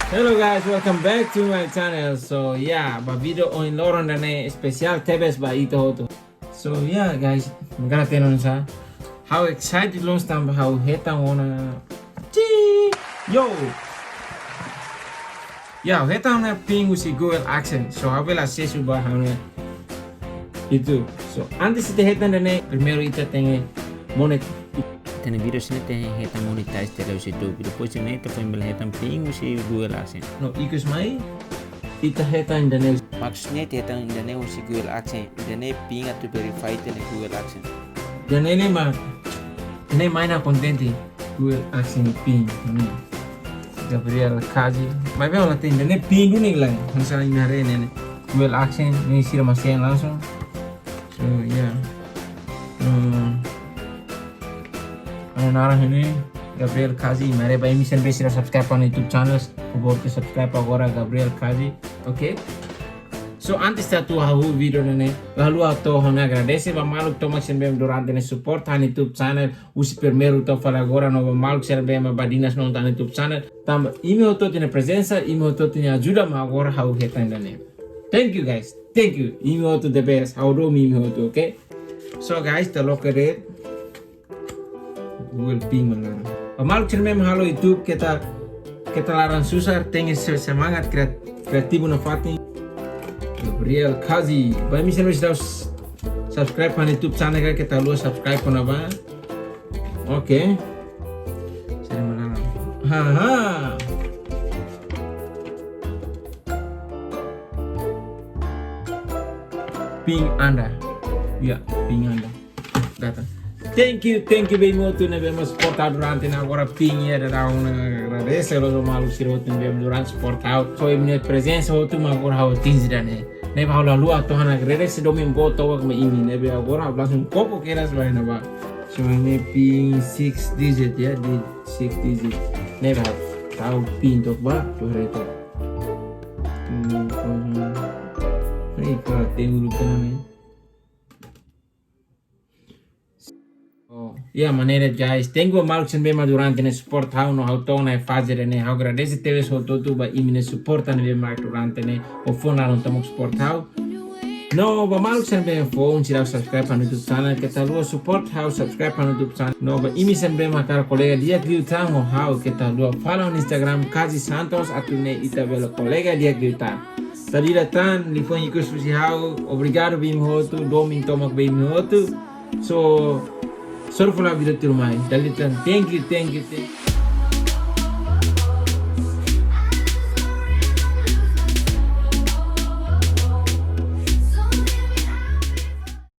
Hello guys, welcome back to my channel. So yeah, ba video on Lauren dan special tebes ba ito hoto. So yeah guys, magana tenon sa how excited long stamp how hetang ona. Yo. Yeah, hetang na pingu si Google accent. So how will I say ba how itu. So antes de hetang dan primero ita tenge monet Tene video sini teh hetam monetize terus itu depois sini teh pembeli hetam ping si Google AdSense. no ikus mai ita hetang dan Maksudnya teh hetam indane si Google AdSense. Indane ping atau verify tene Google AdSense. dan ini mah ini mainan kontenti Google accent pin ini Gabriel Kaji mai beo latin ini pin dulu nih lang misalnya ini hari ini Google accent ini sih masih langsung so ya narang ini Gabriel Kaji मेरे भाई मिशन पे सिर्फ सब्सक्राइब करना YouTube channel को के subscribe agora Gabriel Kaji okay so antes da tua video nene lalu atau hona agradece ba maluk to maxen bem durante ne support han YouTube channel usi primeiro to fala agora no maluk ser bem badinas no tan YouTube channel tam email to tiene presença email to tiene ajuda ma agora how hetan dane thank you guys thank you email to the best how do me email to okay so guys the local rate Google ping malarang. Pamaluk sini memang halo YouTube kita larang susah tengen semangat kreatif na fati. Gabriel Kazi, ba misalnya sudah subscribe kan YouTube channel kita lu subscribe pun apa? Oke. Sini malarang. Haha. Ping Anda. Ya, ping Anda. Datang. Thank you very much ne bem support durante na agora pinha da agradece lo malu siro tin bem durante support out so imne presença hotu ma agora how things dane ne ba la lua to hana agradece do min boto wa me imi ne be agora langsung pouco queras vai na ba so ne pin 6 digit ya di 6 digit ne ba tau pin to ba to reto nei ka tengu lupa ne yeah, maneira guys, tengo mal sen bema durante ne support how no how to na fazer ne how agradece teve so todo ba imine support ne bema durante ne o fona non tamo support how no ba mal sen bema phone tira subscribe no YouTube channel que tal o support how subscribe no YouTube channel no ba imi sen bema cara colega dia gritar no how que tal o fala no Instagram Kazi Santos atune itabelo colega dia gritar Tadira tan li foi ikus how obrigado bim hotu domin tomak bim hotu so Sorry for la video till my. Thank you.